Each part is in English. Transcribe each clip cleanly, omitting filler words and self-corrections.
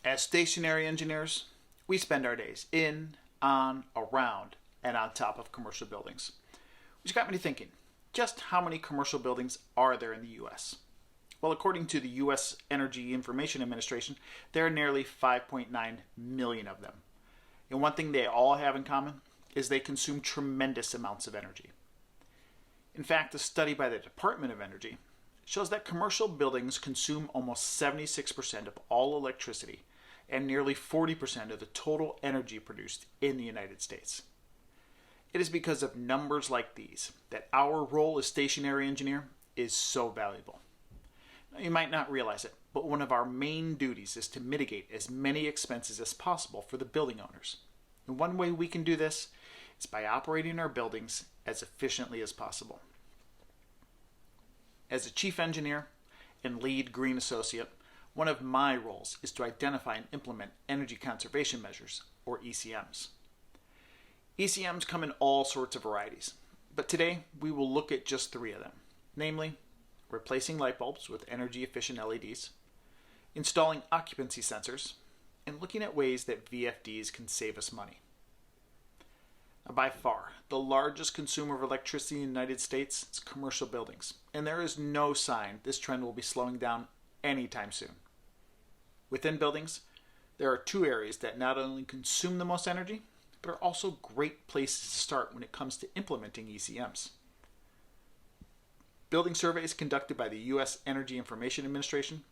As stationary engineers, we spend our days in, on, around, and on top of commercial buildings. Which got me to thinking, just how many commercial buildings are there in the U.S.? Well, according to the U.S. Energy Information Administration, there are nearly 5.9 million of them. And one thing they all have in common is they consume tremendous amounts of energy. In fact, a study by the Department of Energy shows that commercial buildings consume almost 76% of all electricity and nearly 40% of the total energy produced in the United States. It is because of numbers like these that our role as stationary engineer is so valuable. Now, you might not realize it, but one of our main duties is to mitigate as many expenses as possible for the building owners. And one way we can do this is by operating our buildings as efficiently as possible. As a chief engineer and lead green associate, one of my roles is to identify and implement energy conservation measures, or ECMs. ECMs come in all sorts of varieties, but today we will look at just 3 of them, namely replacing light bulbs with energy efficient LEDs, installing occupancy sensors, and looking at ways that VFDs can save us money. Now, by far, the largest consumer of electricity in the United States is commercial buildings, and there is no sign this trend will be slowing down anytime soon. Within buildings, there are 2 areas that not only consume the most energy, but are also great places to start when it comes to implementing ECMs. Building surveys conducted by the U.S. Energy Information Administration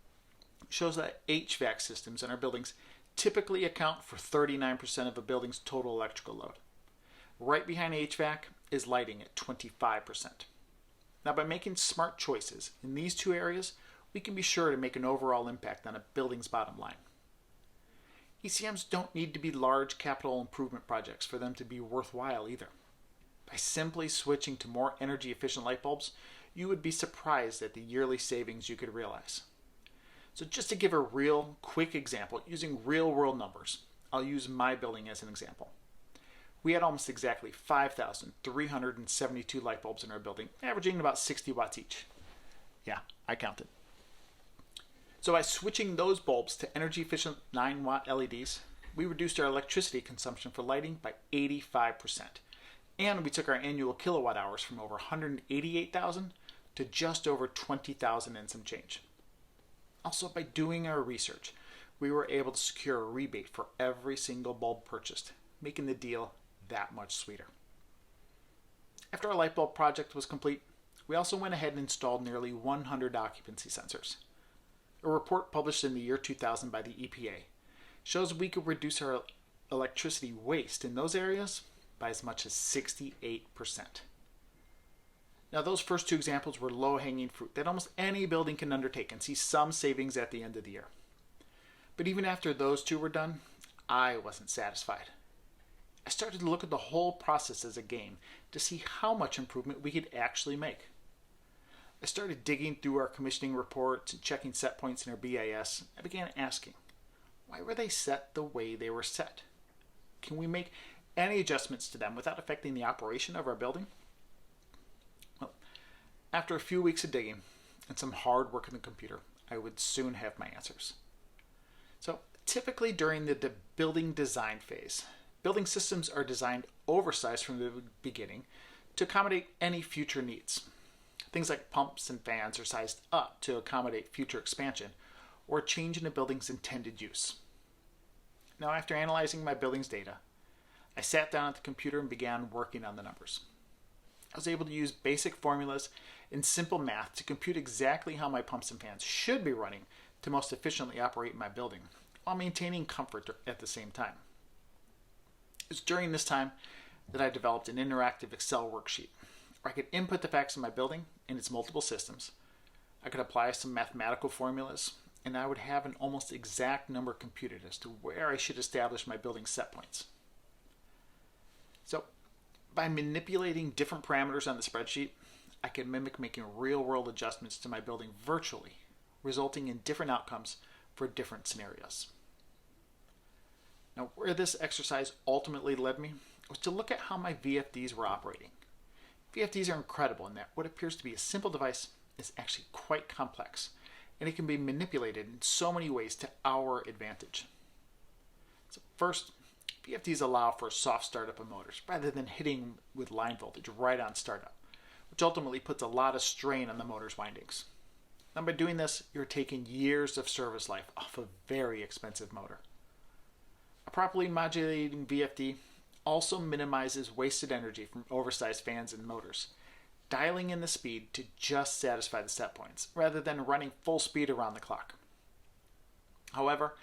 shows that HVAC systems in our buildings typically account for 39% of a building's total electrical load. Right behind HVAC is lighting at 25%. Now, by making smart choices in these 2 areas, we can be sure to make an overall impact on a building's bottom line. ECMs don't need to be large capital improvement projects for them to be worthwhile either. By simply switching to more energy efficient light bulbs, you would be surprised at the yearly savings you could realize. So just to give a real quick example using real world numbers, I'll use my building as an example. We had almost exactly 5,372 light bulbs in our building, averaging about 60 watts each. Yeah, I counted. So by switching those bulbs to energy efficient 9-watt LEDs, we reduced our electricity consumption for lighting by 85%. And we took our annual kilowatt hours from over 188,000 to just over 20,000 and some change. Also, by doing our research, we were able to secure a rebate for every single bulb purchased, making the deal that much sweeter. After our light bulb project was complete, we also went ahead and installed nearly 100 occupancy sensors. A report published in the year 2000 by the EPA shows we could reduce our electricity waste in those areas by as much as 68%. Now, those first 2 examples were low-hanging fruit that almost any building can undertake and see some savings at the end of the year. But even after those 2 were done, I wasn't satisfied. I started to look at the whole process as a game to see how much improvement we could actually make. I started digging through our commissioning reports and checking set points in our BIS. I began asking, why were they set the way they were set? Can we make any adjustments to them without affecting the operation of our building? Well, after a few weeks of digging and some hard work on the computer, I would soon have my answers. So typically during the building design phase, building systems are designed oversized from the beginning to accommodate any future needs. Things like pumps and fans are sized up to accommodate future expansion or a change in a building's intended use. Now, after analyzing my building's data, I sat down at the computer and began working on the numbers. I was able to use basic formulas and simple math to compute exactly how my pumps and fans should be running to most efficiently operate my building while maintaining comfort at the same time. It was during this time that I developed an interactive Excel worksheet where I could input the facts of my building and its multiple systems. I could apply some mathematical formulas, and I would have an almost exact number computed as to where I should establish my building set points. So, by manipulating different parameters on the spreadsheet, I could mimic making real-world adjustments to my building virtually, resulting in different outcomes for different scenarios. Now, where this exercise ultimately led me was to look at how my VFDs were operating. VFDs are incredible in that what appears to be a simple device is actually quite complex, and it can be manipulated in so many ways to our advantage. First, VFDs allow for a soft startup of motors rather than hitting with line voltage right on startup, which ultimately puts a lot of strain on the motor's windings. Now, by doing this, you're taking years of service life off a very expensive motor. A properly modulating VFD also minimizes wasted energy from oversized fans and motors, dialing in the speed to just satisfy the set points rather than running full speed around the clock. However,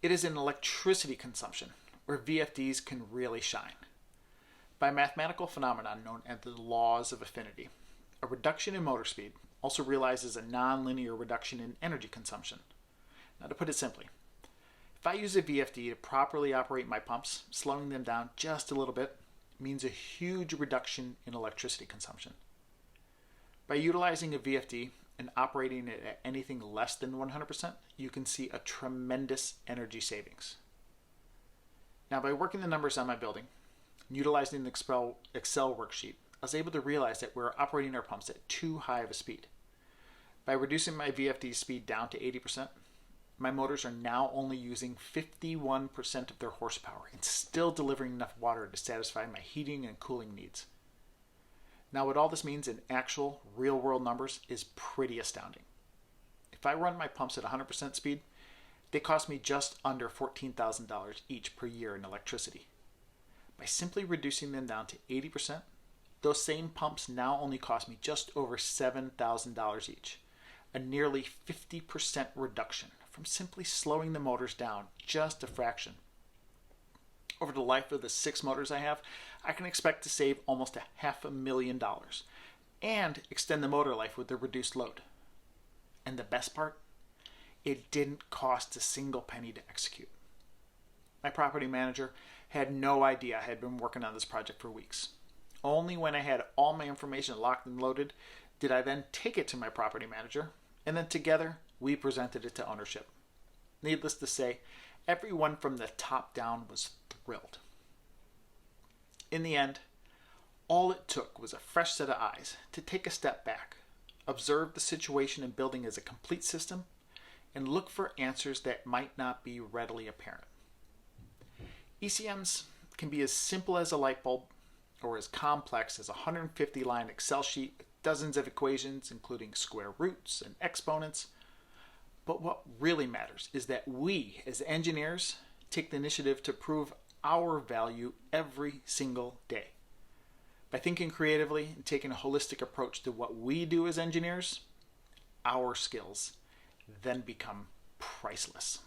it is in electricity consumption where VFDs can really shine. By a mathematical phenomenon known as the laws of affinity, a reduction in motor speed also realizes a nonlinear reduction in energy consumption. Now, to put it simply, if I use a VFD to properly operate my pumps, slowing them down just a little bit means a huge reduction in electricity consumption. By utilizing a VFD and operating it at anything less than 100%, you can see a tremendous energy savings. Now, by working the numbers on my building, and utilizing the Excel worksheet, I was able to realize that we're operating our pumps at too high of a speed. By reducing my VFD speed down to 80%, my motors are now only using 51% of their horsepower and still delivering enough water to satisfy my heating and cooling needs. Now, what all this means in actual, real-world numbers is pretty astounding. If I run my pumps at 100% speed, they cost me just under $14,000 each per year in electricity. By simply reducing them down to 80%, those same pumps now only cost me just over $7,000 each, a nearly 50% reduction from simply slowing the motors down just a fraction. Over the life of the 6 motors I have, I can expect to save almost $500,000 and extend the motor life with the reduced load. And the best part? It didn't cost a single penny to execute. My property manager had no idea I had been working on this project for weeks. Only when I had all my information locked and loaded did I then take it to my property manager, and then together we presented it to ownership. Needless to say, everyone from the top down was thrilled. In the end, all it took was a fresh set of eyes to take a step back, observe the situation and building as a complete system, and look for answers that might not be readily apparent. ECMs can be as simple as a light bulb or as complex as a 150-line Excel sheet with dozens of equations, including square roots and exponents. But what really matters is that we, as engineers, take the initiative to prove our value every single day. By thinking creatively and taking a holistic approach to what we do as engineers, our skills then become priceless.